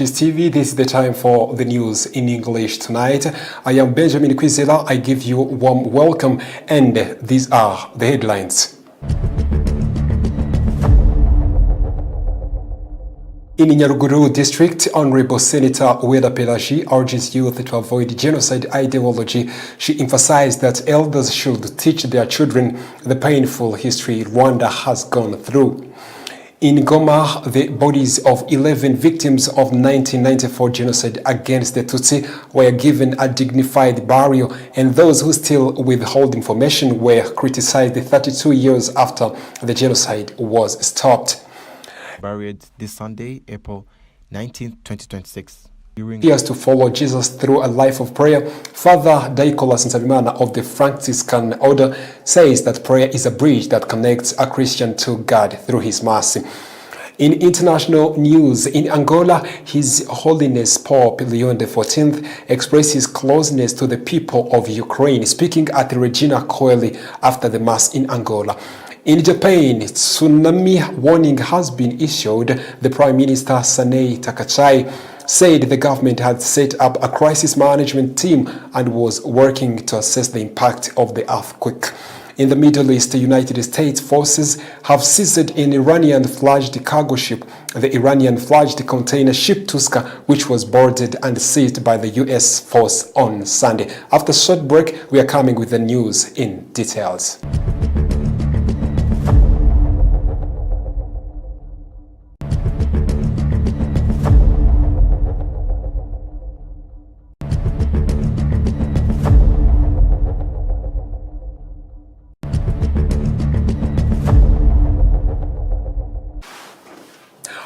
TV, this is the time for the news in English tonight. I am Benjamin Kwizera. I give you a warm welcome, and these are the headlines. In Nyaruguru district, Honorable Senator Uwera Pelagie urges youth to avoid genocide ideology. She emphasized that elders should teach their children the painful history Rwanda has gone through. In Goma, the bodies of 11 victims of 1994 genocide against the Tutsi were given a dignified burial, and those who still withhold information were criticized 32 years after the genocide was stopped. Buried this Sunday, April 19, 2026. He has to follow Jesus through a life of prayer. Father Daikola Nsabimana of the Franciscan Order says that prayer is a bridge that connects a Christian to God through his mercy. In international news, in Angola, His Holiness Pope Leon XIV expressed his closeness to the people of Ukraine, speaking at Regina Coeli after the Mass in Angola. In Japan, tsunami warning has been issued. The Prime Minister Sanei Takachai said the government had set up a crisis management team and was working to assess the impact of the earthquake. In the Middle East, the United States forces have seized an Iranian-flagged cargo ship, the Iranian-flagged container ship Tuska, which was boarded and seized by the U.S. force on Sunday. After a short break, we are coming with the news in details.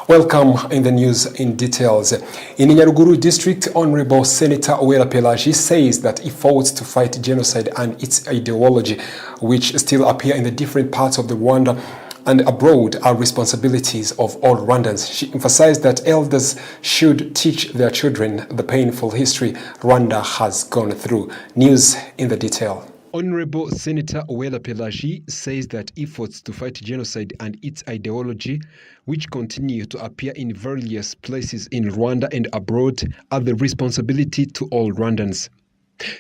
Welcome in the news in details. In Nyaruguru district, Honorable Senator Uwera Pelagie says that efforts to fight genocide and its ideology, which still appear in the different parts of the Rwanda and abroad, are responsibilities of all Rwandans. She emphasized that elders should teach their children the painful history Rwanda has gone through. News in the detail. Honorable Senator Uwera Pelagie says that efforts to fight genocide and its ideology, which continue to appear in various places in Rwanda and abroad, are the responsibility to all Rwandans.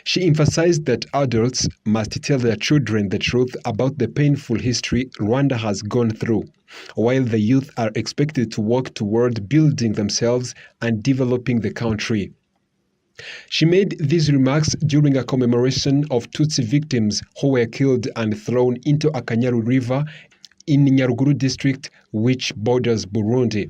She emphasized that adults must tell their children the truth about the painful history Rwanda has gone through, while the youth are expected to work toward building themselves and developing the country. She made these remarks during a commemoration of Tutsi victims who were killed and thrown into a Kanyaru River in Nyaruguru district, which borders Burundi.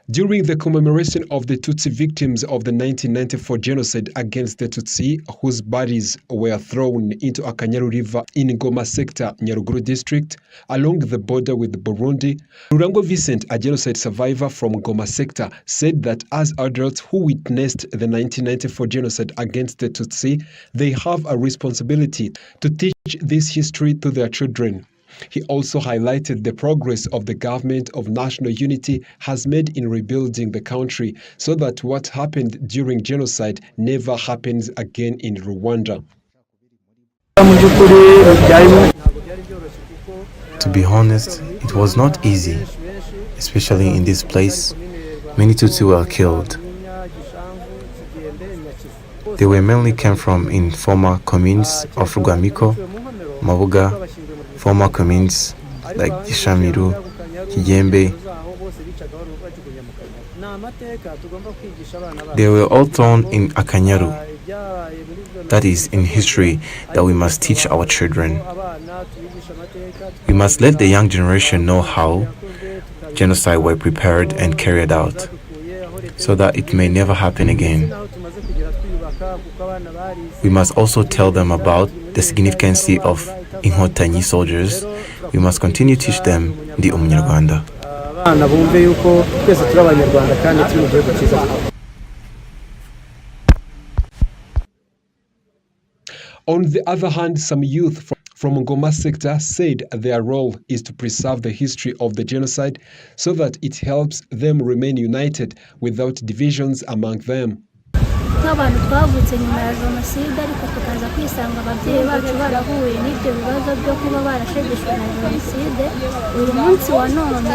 During the commemoration of the Tutsi victims of the 1994 genocide against the Tutsi, whose bodies were thrown into a Kanyaru River in Goma sector, Nyaruguru district, along the border with Burundi, Rurango Vincent, a genocide survivor from Goma sector, said that as adults who witnessed the 1994 genocide against the Tutsi, they have a responsibility to teach this history to their children. He also highlighted the progress of the government of national unity has made in rebuilding the country so that what happened during genocide never happens again in Rwanda. To be honest, it was not easy, especially in this place. Many Tutsi were killed. They were mainly came from in former communes of Rwamiko, Mabuga, former communes like Gishamiru, Kigembe. They were all thrown in Akanyaru. That is in history that we must teach our children. We must let the young generation know how genocide were prepared and carried out, so that it may never happen again. We must also tell them about the significance of Inkotanyi soldiers. We must continue to teach them the Umunyarwanda. On the other hand, some youth from Goma sector said their role is to preserve the history of the genocide so that it helps them remain united without divisions among them. nk'abantu twavutse nyuma ya jenoside ariko tukaza kwisanga ababyeyi bacu barahuye n'ibyo bibazo byo kuba barashegeshwe na jenoside uyu munsi wa none.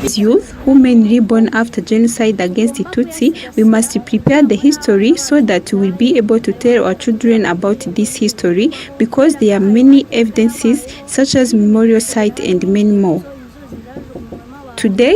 As youth who may reborn after genocide against the Tutsi, we must prepare the history so that we will be able to tell our children about this history, because there are many evidences such as memorial site and many more. Today,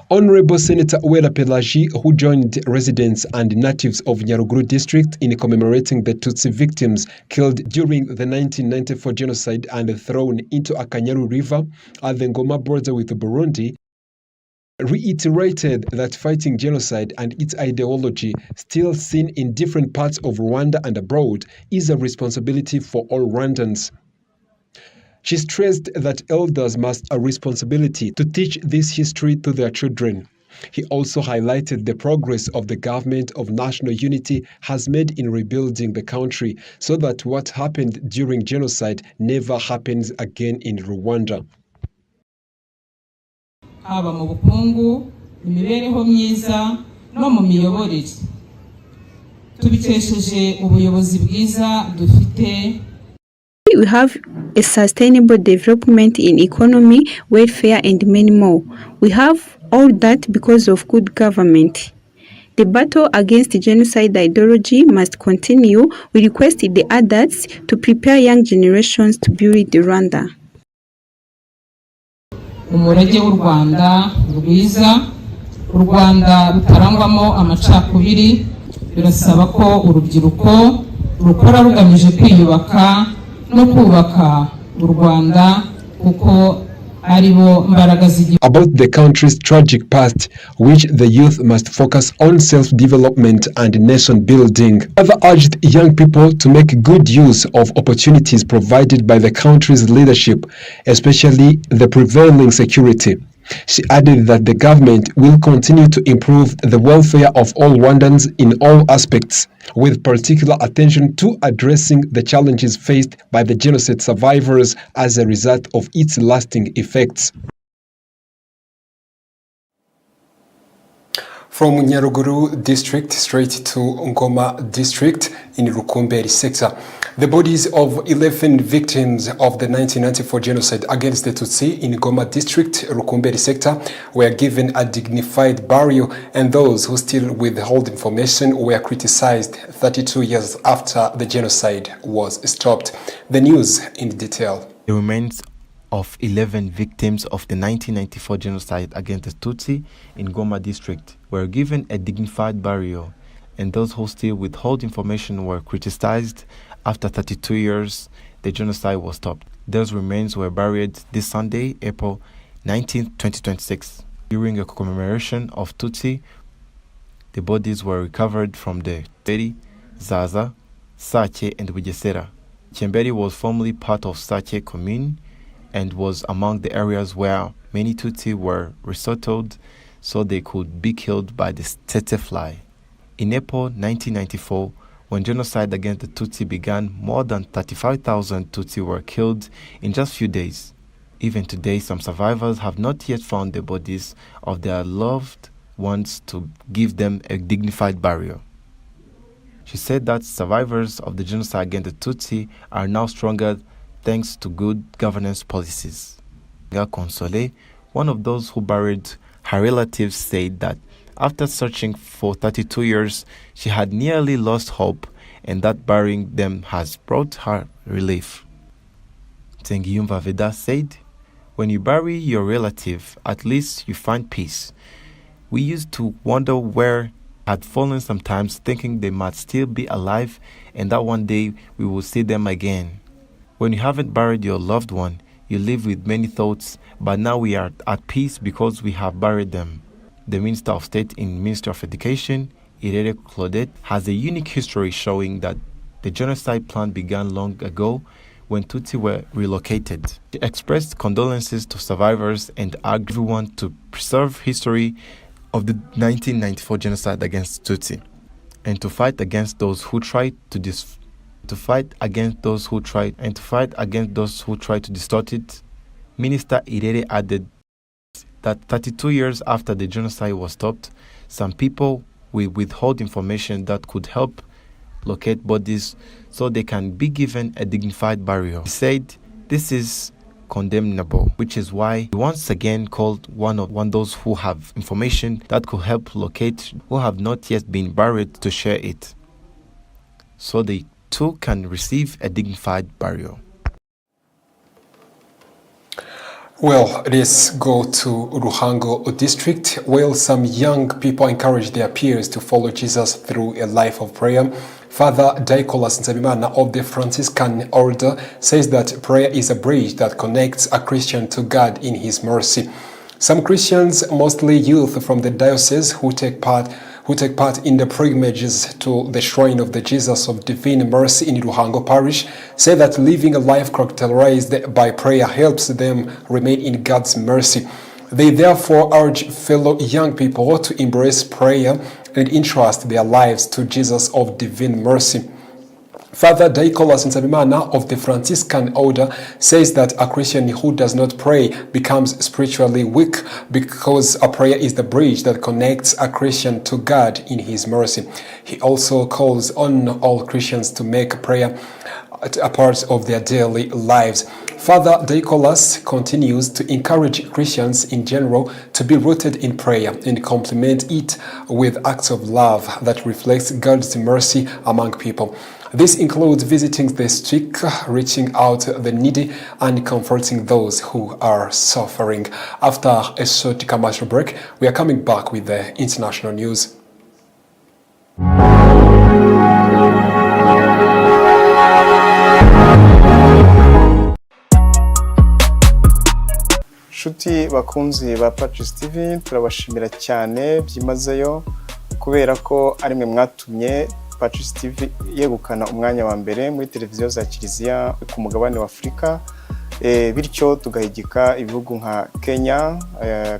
Honorable Senator Uwera Pelagie, who joined residents and natives of Nyaruguru district in commemorating the Tutsi victims killed during the 1994 genocide and thrown into Akanyaru River at the Ngoma border with Burundi, reiterated that fighting genocide and its ideology, still seen in different parts of Rwanda and abroad, is a responsibility for all Rwandans. She stressed that elders must have a responsibility to teach this history to their children. He also highlighted the progress of the government of national unity has made in rebuilding the country so that what happened during genocide never happens again in Rwanda. Haba mu bukungu, imibereho myiza no mu miyoborere. Tubikesheje ubuyobozi bwiza dufite. we have a sustainable development in economy, welfare, and many more. We have all that because of good government. The battle against genocide ideology must continue. We request the adults to prepare young generations to build Rwanda. Umurage w'u Rwanda rwiza, u Rwanda rutarangwamo amacakubiri, birasaba ko urubyiruko rukora rugamije kwiyubaka no kubaka u Rwanda kuko aribo mbaraga z'igihugu. About the country's tragic past, which the youth must focus on self-development and nation building. Other urged young people to make good use of opportunities provided by the country's leadership, especially the prevailing security. She added that the government will continue to improve the welfare of all Rwandans in all aspects, with particular attention to addressing the challenges faced by the genocide survivors as a result of its lasting effects. From Nyaruguru district straight to Ngoma district in Rukumberi sector. The bodies of 11 victims of the 1994 genocide against the Tutsi in Ngoma district, Rukumberi sector, were given a dignified burial, and those who still withhold information were criticized 32 years after the genocide was stopped. The news in detail. The remains of 11 victims of the 1994 genocide against the Tutsi in Ngoma district were given a dignified burial, and those who still withhold information were criticized. After 32 years, the genocide was stopped. Those remains were buried this Sunday, April 19, 2026. During a commemoration of Tutsi, the bodies were recovered from the Teri, Zaza, Sake, and Bugesera. Chemberi was formerly part of Sake commune and was among the areas where many Tutsi were resettled so they could be killed by the tsetse fly. In April 1994, when genocide against the Tutsi began, more than 35,000 Tutsi were killed in just a few days. Even today, some survivors have not yet found the bodies of their loved ones to give them a dignified burial. She said that survivors of the genocide against the Tutsi are now stronger thanks to good governance policies. Console, one of those who buried her relatives, said that after searching for 32 years, she had nearly lost hope, and that burying them has brought her relief. Tengiyumva Veda said, "When you bury your relative, at least you find peace. We used to wonder where had fallen sometimes, thinking they might still be alive and that one day we will see them again. When you haven't buried your loved one, you live with many thoughts, but now we are at peace because we have buried them." The Minister of State in Ministry of Education, Irere Claudette, has a unique history showing that the genocide plan began long ago when Tutsi were relocated. She expressed condolences to survivors and urged everyone to preserve history of the 1994 genocide against Tutsi and to fight against those who tried to distort it. Minister Irere added, that 32 years after the genocide was stopped, some people will withhold information that could help locate bodies so they can be given a dignified burial. He said this is condemnable, which is why he once again called one those who have information that could help locate who have not yet been buried to share it, so they too can receive a dignified burial. Well, let's go to Ruhango district, where some young people encourage their peers to follow Jesus through a life of prayer. Father Daikolas Nsabimana of the Franciscan Order says that prayer is a bridge that connects a Christian to God in His mercy. Some Christians, mostly youth from the diocese who take part in the pilgrimages to the shrine of the Jesus of Divine Mercy in Ruhango Parish, say that living a life characterized by prayer helps them remain in God's mercy. They therefore urge fellow young people to embrace prayer and entrust their lives to Jesus of Divine Mercy. Father Daikolas Nsabimana of the Franciscan Order says that a Christian who does not pray becomes spiritually weak, because a prayer is the bridge that connects a Christian to God in His mercy. He also calls on all Christians to make prayer a part of their daily lives. Father Daikolas continues to encourage Christians in general to be rooted in prayer and complement it with acts of love that reflects God's mercy among people. This includes visiting the sick, reaching out to the needy, and comforting those who are suffering. After a short commercial break, we are coming back with the international news. Shuti bakunzi ba PACIS TV, turabashimira cyane byimazeyo kubera ko ari mwe mwatumye PACIS TV yegukana umwanya wa mbere muri televiziyo za Kiliziya ku mugabane wa Afrika, bityo tugahigika ibihugu nka Kenya,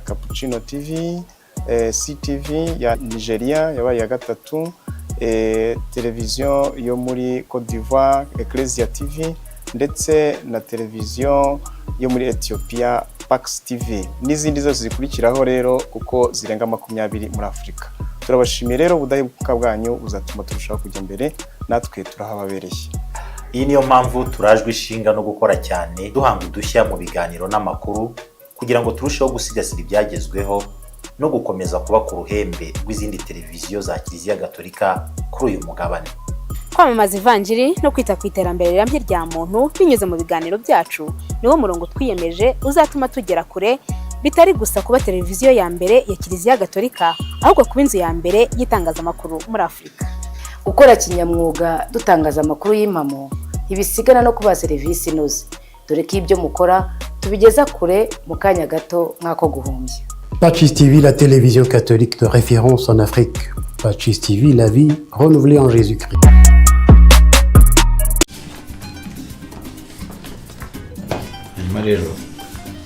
Cappuccino TV, CTV ya Nigeria yabaye ya gatatu, televiziyo yo muri Côte d'Ivoire Ecclesia TV, ndetse na televiziyo yo muri Ethiopia PACIS TV, n'izindi zose zikurikiraho rero kuko zirenga 20 muri Afrika. Turabashimiye rero ubudahemuka bwanyu uzatuma turushaho kujya mbere, natwe turahababereye. Iyi niyo mpamvu turajwe ishinga no gukora cyane duhanga udushya mu biganiro n'amakuru kugira ngo turusheho gusigasira ibyagezweho no gukomeza kuba ku ruhembe rw'izindi televiziyo za Kiliziya Gatolika kuri uyu mugabane. Kwamamaza ivanjiri no kwita ku iterambere rirambye rya muntu binyuze mu biganiro byacu niwo murongo twiyemeje uzatuma tugera kure, bitari gusa kuba televiziyo ya mbere ya Kiliziya Gatolika, ahubwo kuba inzu ya mbere y'itangazamakuru muri Afrika. Gukora kinyamwuga dutangaza amakuru y'impamo ibisigana no kuba serivisi inoze, dore ko ibyo mukora tubigeza kure mu kanya gato nk'ako guhumbya. PACIS TV, la télévision catholique de référence en Afrique. PACIS TV, la vie renouvelée en Jésus-Christ. Rero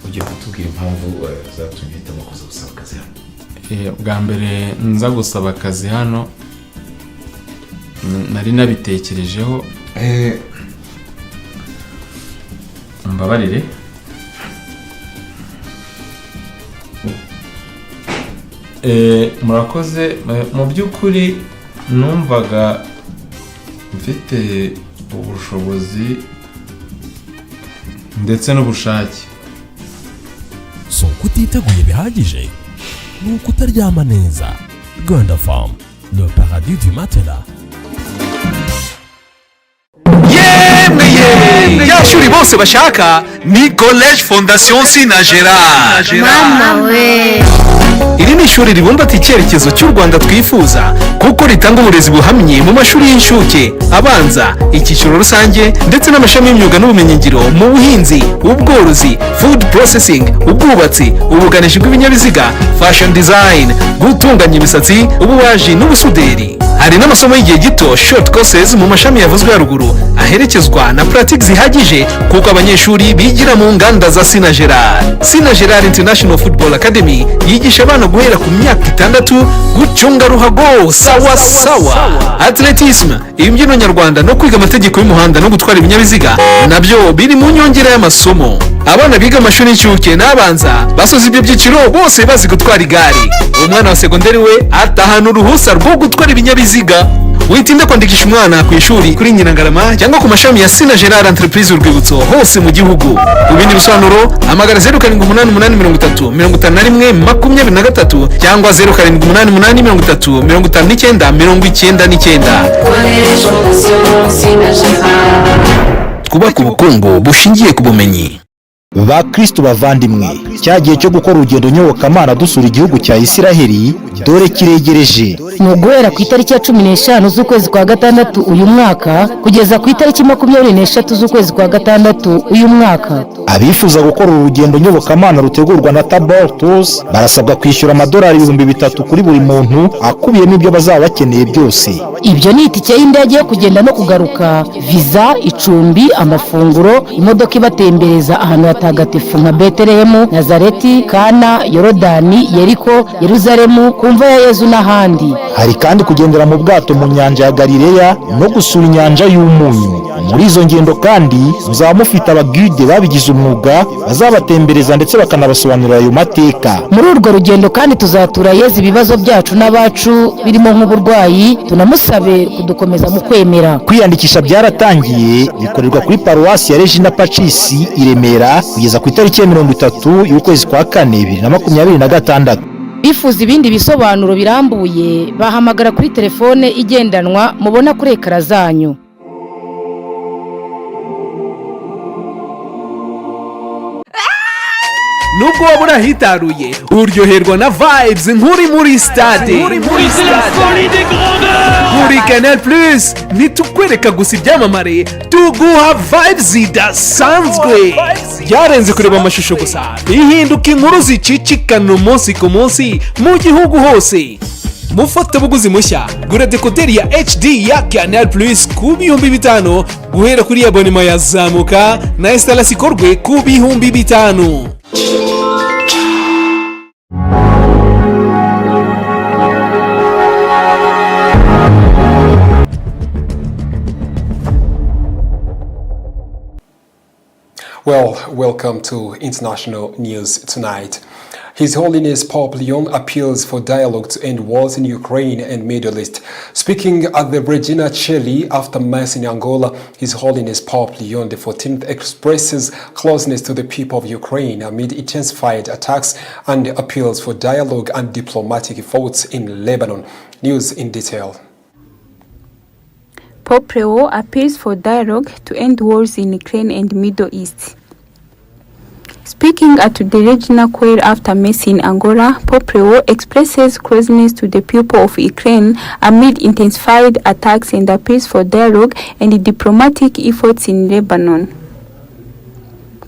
ugiye kutubwira impamvu zatumye hitamo kuza gusaba akazi hano? Bwa mbere nza gusaba akazi hano nari nabitekerejeho, mbabarire. Murakoze. Mu by'ukuri numvaga mfite ubushobozi ndetse n'ubushake. So kutiteguye bihagije ni ukutaryama neza. Rwanda Farm, le paradis du matelas. Yashuri bose bashaka ni College Fondation Sinagera. Mama we. Iri ni ishuri ribumbatiye icyerekezo cy'u Rwanda twifuza, kuko ritanga uburezi buhamye mu mashuri y'inshuke, abanza, icyiciro rusange ndetse n'amashami y'imyuga n'ubumenyingiro mu buhinzi, ubworozi, food processing, ubwubatsi, ubuganishi bw'ibinyabiziga, fashion design, gutunganya imisatsi, ububaji n'ubusuderi. Hari n'amasomo y'igihe gito short courses mu mashami yavuzwe haruguru aherekezwa na pratiques zihagije kuko abanyeshuri bigira mu nganda za Sina Gerard International Football Academy yigisha abana guhera ku myaka 6 gucunga ruhago sawa atletism, imbyino nyarwanda no kwiga amategeko y'umuhanda no gutwara ibinyabiziga nabyo biri mu nyongera y'amasomo. Abana biga amashuri y'incuke n'abanza basoza ibyo byiciro bose bazi gutwara igare. Umwana wa segonderi we atahana uruhusa rwo gutwara ibinyabiziga. Witinde kwandikisha umwana ku ishuri kuri Nyirangarama cyangwa ku mashami ya Sina Gerard Entreprise Urwibutso hose mu gihugu. Ubindi bisobanuro hamagara 0788535123 cyangwa 0788535999. Twubaka ubukungu bushingiye ku bumenyi. BAKRISTU bavandimwe, cya gihe cyo gukora urugendo nyobokamana dusura igihugu cya Isiraheli dore kiregereje. Mu guhera ku itariki ya 15 z'ukwezi kwa gatandatu uyu mwaka kugeza ku itariki 23 z'ukwezi kwa gatandatu uyu mwaka, abifuza gukora urugendo nyobokamana rutegurwa na Tabor Tours barasabwa kwishyura amadolari 3,000 kuri buri muntu akubiyemo ibyo bazaba bakeneye byose. Ibyo ni itike y'indege yo kugenda no kugaruka, visa, icumbi, amafunguro, imodoka ibatembereza ahantu hatagatifu nka Betelehemu, Nazareti, Kana, Yorodani, Yeriko, Yeruzalemu, kumva ya Yezu n'ahandi. Hari kandi kugendera mu bwato mu nyanja ya Galileya no gusura inyanja y'umunyu. Muri izo ngendo kandi muzaba mufite abaguide babigize umwuga bazabatembereza ndetse bakanabasobanurira ayo mateka. Muri urwo rugendo kandi tuzatura Yezu ibibazo byacu n'abacu birimo nk'uburwayi, tunamusabe kudukomeza mu kwemera. Kwiyandikisha byaratangiye, bikorerwa kuri paruwasi ya Regina Pacis i Remera kugeza ku itariki ya 30 y'ukwezi kwa 4 2026. Bifuza ibindi bisobanuro birambuye bahamagara kuri telefone igendanwa mubona kuri ekara zanyu. Nubwo wabura ahitaruye uryoherwa na vibes nkuri muri stade. Kuri Canal Plus nitukwereka gusa ibyamamare, tuguha vibes zidasanzwe. Byarenze kureba amashusho gusa, ihinduka inkuru zicicikana umunsi ku munsi mu gihugu hose. Mufata buguzi mushya, gura dekoderi ya HD ya Canal Plus ku 5,000 guhera kuri abonema ya Zamuka na installation ikorwe ku 5,000. Well, welcome to International News Tonight. His Holiness Pope Leon appeals for dialogue to end wars in Ukraine and Middle East. Speaking at the Regina Coeli after Mass in Angola, His Holiness Pope Leon XIV expresses closeness to the people of Ukraine amid intensified attacks and appeals for dialogue and diplomatic efforts in Lebanon. News in detail. Pope Leo appeals for dialogue to end wars in Ukraine and Middle East. Speaking at the Regina Coeli after Mass in Angola, Pope Leo expresses closeness to the people of Ukraine amid intensified attacks and appeals for dialogue and diplomatic efforts in Lebanon.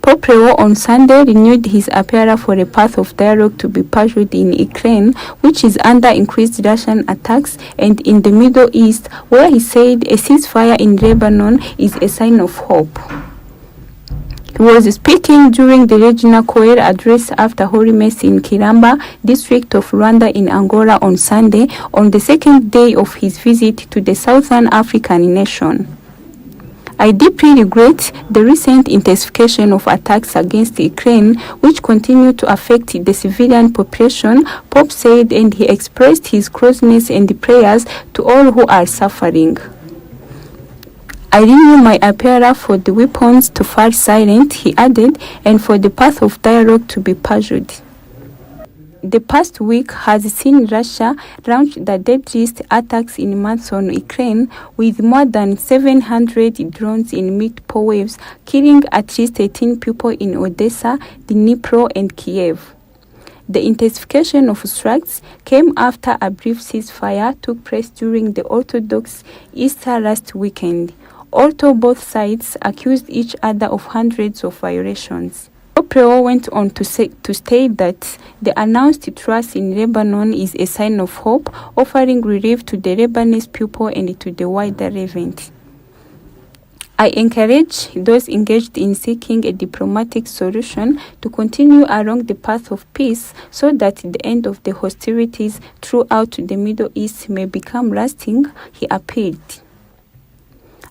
Pope Leo on Sunday renewed his appeal for a path of dialogue to be pursued in Ukraine, which is under increased Russian attacks, and in the Middle East, where he said a ceasefire in Lebanon is a sign of hope. He was speaking during the Regina Coeli address after Holy Mass in Kiramba, district of Rwanda in Angola on Sunday, on the second day of his visit to the Southern African nation. I deeply regret the recent intensification of attacks against Ukraine, which continue to affect the civilian population, Pope said, and he expressed his closeness and prayers to all who are suffering. I renew my appeal for the weapons to fall silent, he added, and for the path of dialogue to be pursued. The past week has seen Russia launch the deadliest attacks in months on Ukraine, with more than 700 drones in multiple waves, killing at least 18 people in Odessa, Dnipro, and Kiev. The intensification of strikes came after a brief ceasefire took place during the Orthodox Easter last weekend, although both sides accused each other of hundreds of violations. Pope Leo went on to state that the announced truce in Lebanon is a sign of hope, offering relief to the Lebanese people and to the wider event. I encourage those engaged in seeking a diplomatic solution to continue along the path of peace so that the end of the hostilities throughout the Middle East may become lasting, he appealed.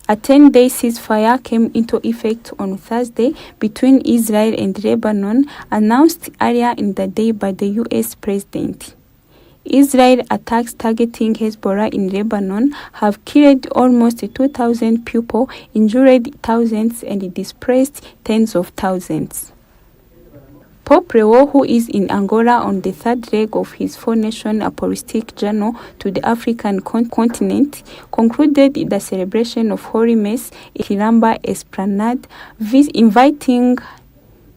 A 10-day ceasefire came into effect on Thursday between Israel and Lebanon, announced earlier in the day by the U.S. President. Israel attacks targeting Hezbollah in Lebanon have killed almost 2,000 people, injured thousands, and displaced tens of thousands. Pope Leo, who is in Angola on the third leg of his four-nation apostolic journey to the African continent, concluded the celebration of Holy Mass at Kiramba Esplanade, inviting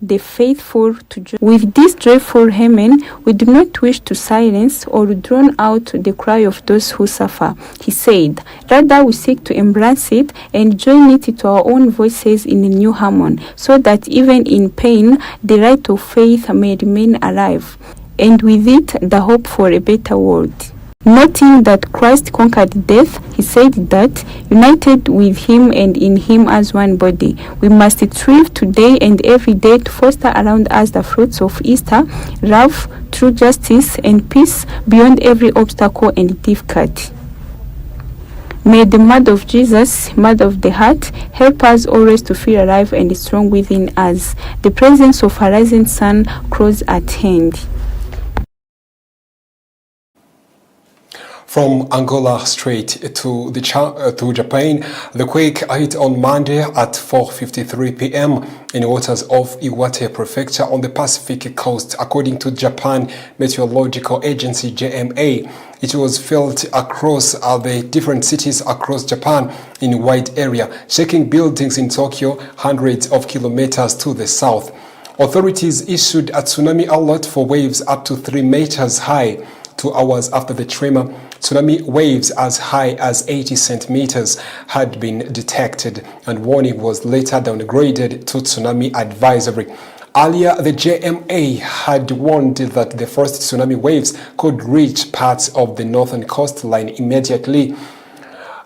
the faithful to join. With this joyful hymn, we do not wish to silence or drown out the cry of those who suffer, he said. Rather, we seek to embrace it and join it to our own voices in a new harmony, so that even in pain, the light of faith may remain alive, and with it, the hope for a better world. Noting that Christ conquered death, he said that, united with him and in him as one body, we must strive today and every day to foster around us the fruits of Easter, love, true justice, and peace beyond every obstacle and difficulty. May the Mother of Jesus, Mother of the Heart, help us always to feel alive and strong within us, the presence of her rising sun close at hand. From Angola straight to Japan, the quake hit on Monday at 4:53 p.m. in waters of Iwate Prefecture on the Pacific coast, according to Japan Meteorological Agency (JMA). It was felt across the different cities across Japan in a wide area, shaking buildings in Tokyo hundreds of kilometers to the south. Authorities issued a tsunami alert for waves up to 3 meters high. 2 hours after the tremor, tsunami waves as high as 80 centimeters had been detected, and warning was later downgraded to tsunami advisory. Earlier, the JMA had warned that the first tsunami waves could reach parts of the northern coastline immediately.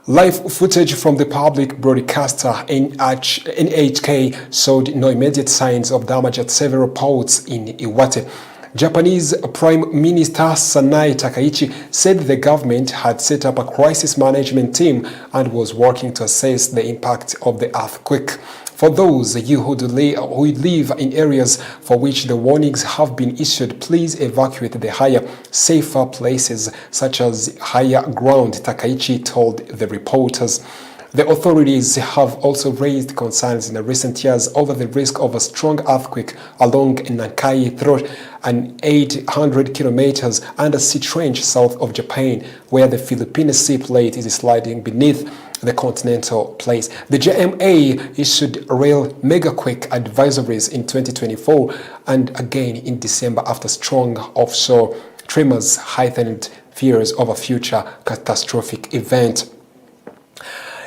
Live footage from the public broadcaster NHK showed no immediate signs of damage at several ports in Iwate. Japanese Prime Minister Sanae Takaichi said the government had set up a crisis management team and was working to assess the impact of the earthquake. For those who live in areas for which the warnings have been issued, please evacuate the higher, safer places such as higher ground, Takaichi told the reporters. The authorities have also raised concerns in recent years over the risk of a strong earthquake along Nankai Throat, an 800 kilometers undersea trench south of Japan, where the Philippine Sea Plate is sliding beneath the continental plate. The JMA issued rail megaquake advisories in 2024 and again in December after strong offshore tremors heightened fears of a future catastrophic event.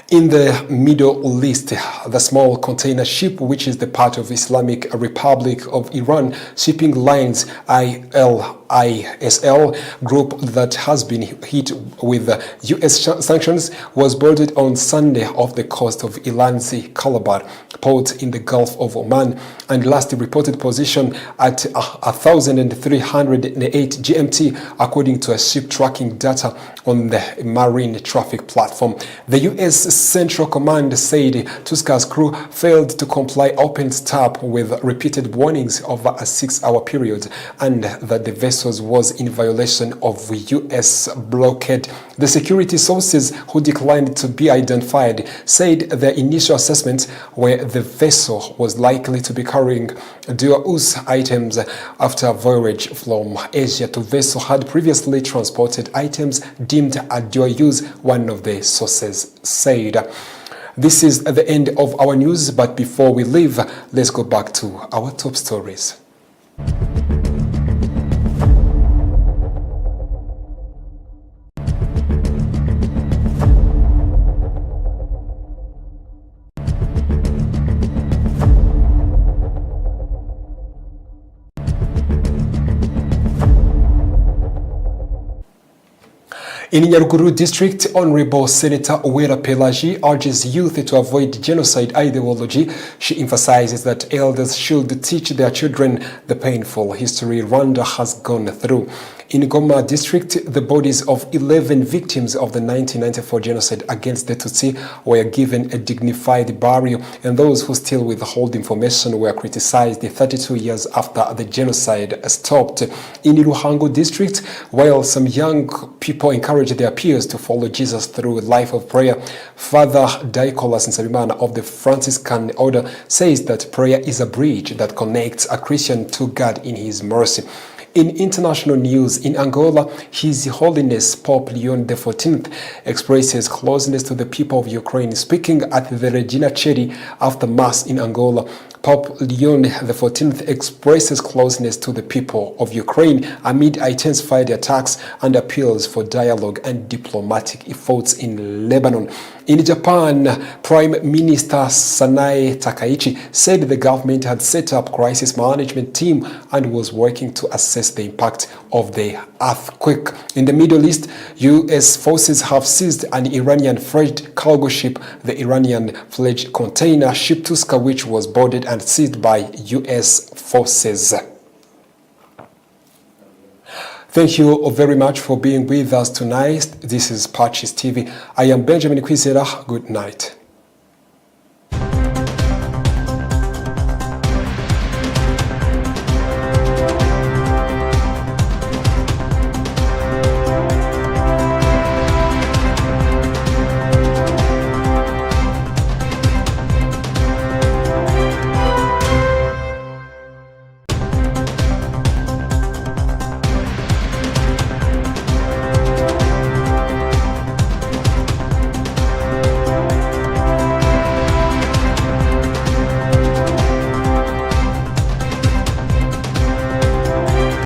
In the Middle East, the small container ship, which is the part of Islamic Republic of Iran shipping lines ISL group that has been hit with U.S. sanctions, was boarded on Sunday off the coast of Iran's Calabar port in the Gulf of Oman and last reported position at 1,308 GMT, according to a ship tracking data on the marine traffic platform. The U.S. Central Command said Tuska's crew failed to comply open stop with repeated warnings over a 6-hour period and that the vessel was in violation of U.S. blockade. The security sources, who declined to be identified, said their initial assessments were the vessel was likely to be carrying dual-use items after a voyage from Asia to vessel had previously transported items deemed a dual-use, one of the sources said. This is the end of our news, but before we leave, let's go back to our top stories. In Nyaruguru district, Honorable Senator Uwera Pelagie urges youth to avoid genocide ideology. She emphasizes that elders should teach their children the painful history Rwanda has gone through. In Goma district, the bodies of 11 victims of the 1994 genocide against the Tutsi were given a dignified burial, and those who still withhold information were criticized 32 years after the genocide stopped. In Ruhango district, while some young people encourage their peers to follow Jesus through a life of prayer, Father Daikolas Nsabimana of the Franciscan order says that prayer is a bridge that connects a Christian to God in his mercy. In international news, in Angola, His Holiness Pope Leon XIV expresses closeness to the people of Ukraine. Speaking at the Regina Cheli after Mass in Angola, Pope Leon XIV expresses closeness to the people of Ukraine amid intensified attacks and appeals for dialogue and diplomatic efforts in Lebanon. In Japan, Prime Minister Sanae Takaichi said the government had set up a crisis management team and was working to assess the impact of the earthquake. In the Middle East, U.S. forces have seized an Iranian freight cargo ship, the Iranian flagged container ship Tuska, which was boarded and seized by U.S. forces. Thank you very much for being with us tonight. This is PACIS TV. I am Benjamin Kwizera. Good night.